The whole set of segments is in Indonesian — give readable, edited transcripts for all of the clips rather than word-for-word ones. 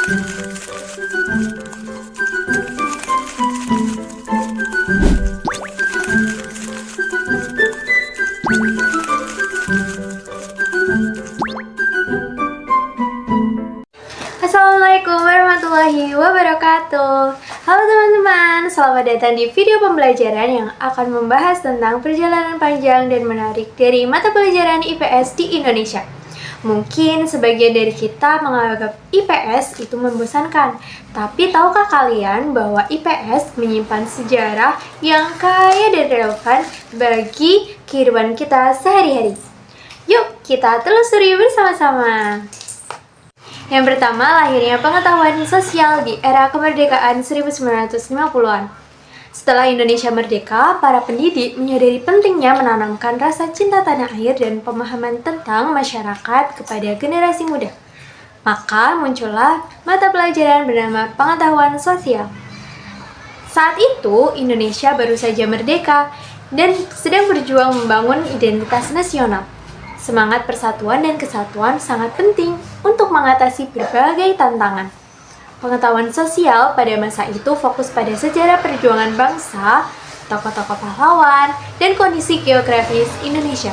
Assalamualaikum warahmatullahi wabarakatuh. Halo teman-teman, selamat datang di video pembelajaran yang akan membahas tentang perjalanan panjang dan menarik dari mata pelajaran IPS di Indonesia. Mungkin sebagian dari kita menganggap IPS itu membosankan, tapi tahukah kalian bahwa IPS menyimpan sejarah yang kaya dan relevan bagi kehidupan kita sehari-hari? Yuk, kita telusuri bersama-sama. Yang pertama, lahirnya pengetahuan sosial di era kemerdekaan 1950-an. Setelah Indonesia merdeka, para pendidik menyadari pentingnya menanamkan rasa cinta tanah air dan pemahaman tentang masyarakat kepada generasi muda. Maka muncullah mata pelajaran bernama pengetahuan sosial. Saat itu, Indonesia baru saja merdeka dan sedang berjuang membangun identitas nasional. Semangat persatuan dan kesatuan sangat penting untuk mengatasi berbagai tantangan. Pengetahuan sosial pada masa itu fokus pada sejarah perjuangan bangsa, tokoh-tokoh pahlawan, dan kondisi geografis Indonesia.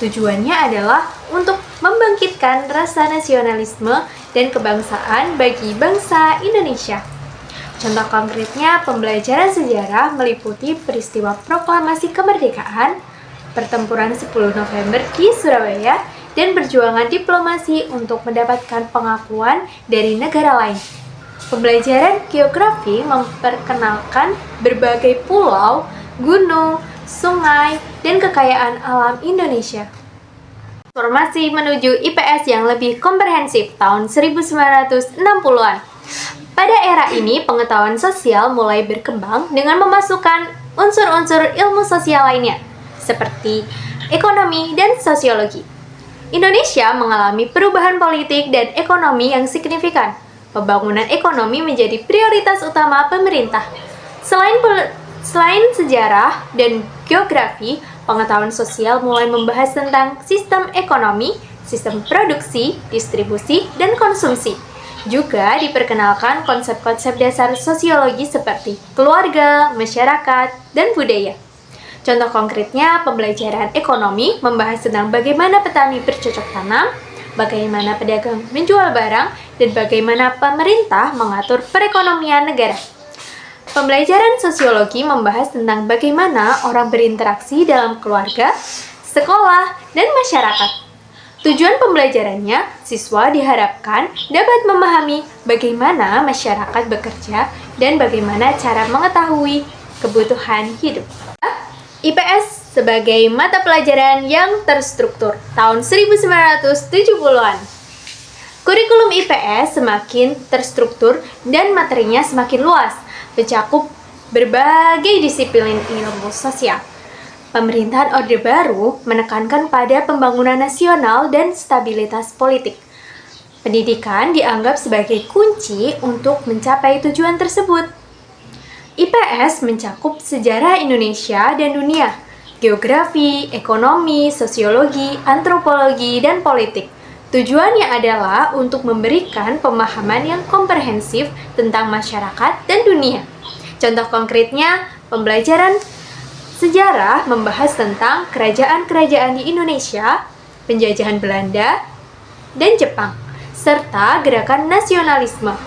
Tujuannya adalah untuk membangkitkan rasa nasionalisme dan kebangsaan bagi bangsa Indonesia. Contoh konkretnya, pembelajaran sejarah meliputi peristiwa proklamasi kemerdekaan, pertempuran 10 November di Surabaya, dan perjuangan diplomasi untuk mendapatkan pengakuan dari negara lain. Pembelajaran geografi memperkenalkan berbagai pulau, gunung, sungai, dan kekayaan alam Indonesia. Transformasi menuju IPS yang lebih komprehensif tahun 1960-an. Pada era ini, pengetahuan sosial mulai berkembang dengan memasukkan unsur-unsur ilmu sosial lainnya, seperti ekonomi dan sosiologi. Indonesia mengalami perubahan politik dan ekonomi yang signifikan. Pembangunan ekonomi menjadi prioritas utama pemerintah. Selain sejarah dan geografi, pengetahuan sosial mulai membahas tentang sistem ekonomi, sistem produksi, distribusi, dan konsumsi. Juga diperkenalkan konsep-konsep dasar sosiologi seperti keluarga, masyarakat, dan budaya. Contoh konkretnya, pembelajaran ekonomi membahas tentang bagaimana petani bercocok tanam, bagaimana pedagang menjual barang, dan bagaimana pemerintah mengatur perekonomian negara. Pembelajaran sosiologi membahas tentang bagaimana orang berinteraksi dalam keluarga, sekolah, dan masyarakat. Tujuan pembelajarannya, siswa diharapkan dapat memahami bagaimana masyarakat bekerja dan bagaimana cara mengetahui kebutuhan hidup. IPS sebagai mata pelajaran yang terstruktur tahun 1970-an. Kurikulum IPS semakin terstruktur dan materinya semakin luas, mencakup berbagai disiplin ilmu sosial. Pemerintahan Orde Baru menekankan pada pembangunan nasional dan stabilitas politik. Pendidikan dianggap sebagai kunci untuk mencapai tujuan tersebut. IPS mencakup sejarah Indonesia dan dunia, geografi, ekonomi, sosiologi, antropologi, dan politik. Tujuannya adalah untuk memberikan pemahaman yang komprehensif tentang masyarakat dan dunia. Contoh konkretnya, pembelajaran sejarah membahas tentang kerajaan-kerajaan di Indonesia, penjajahan Belanda, dan Jepang, serta gerakan nasionalisme.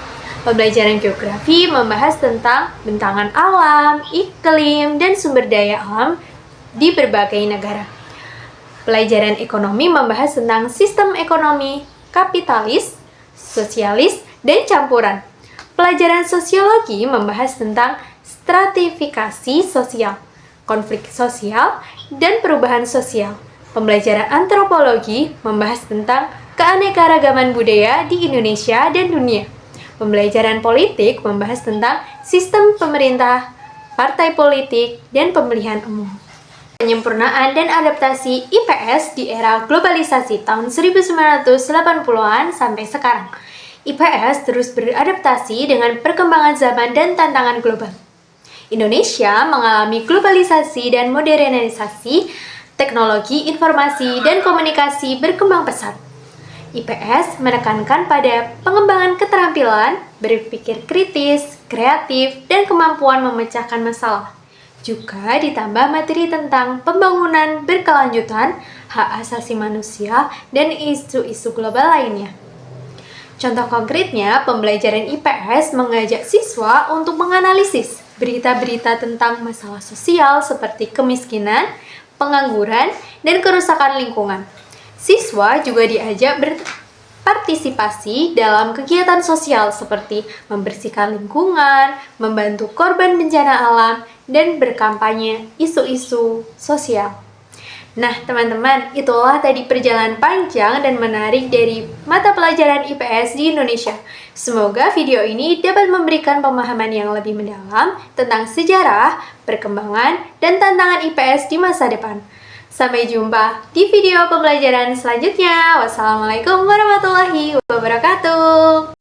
Pembelajaran geografi membahas tentang bentangan alam, iklim, dan sumber daya alam di berbagai negara. Pelajaran ekonomi membahas tentang sistem ekonomi, kapitalis, sosialis, dan campuran. Pelajaran sosiologi membahas tentang stratifikasi sosial, konflik sosial, dan perubahan sosial. Pembelajaran antropologi membahas tentang keanekaragaman budaya di Indonesia dan dunia. Pembelajaran politik membahas tentang sistem pemerintah, partai politik, dan pemilihan umum. Penyempurnaan dan adaptasi IPS di era globalisasi tahun 1980-an sampai sekarang. IPS terus beradaptasi dengan perkembangan zaman dan tantangan global. Indonesia mengalami globalisasi dan modernisasi, teknologi informasi dan komunikasi berkembang pesat. IPS menekankan pada pengembangan keterampilan keterampilan berpikir kritis, kreatif, dan kemampuan memecahkan masalah. Juga ditambah materi tentang pembangunan berkelanjutan, hak asasi manusia, dan isu-isu global lainnya. Contoh konkretnya, pembelajaran IPS mengajak siswa untuk menganalisis berita-berita tentang masalah sosial seperti kemiskinan, pengangguran, dan kerusakan lingkungan. Siswa juga diajak berpartisipasi dalam kegiatan sosial seperti membersihkan lingkungan, membantu korban bencana alam, dan berkampanye isu-isu sosial. Nah, teman-teman, itulah tadi perjalanan panjang dan menarik dari mata pelajaran IPS di Indonesia. Semoga video ini dapat memberikan pemahaman yang lebih mendalam tentang sejarah, perkembangan, dan tantangan IPS di masa depan. Sampai jumpa di video pembelajaran selanjutnya. Wassalamualaikum warahmatullahi wabarakatuh.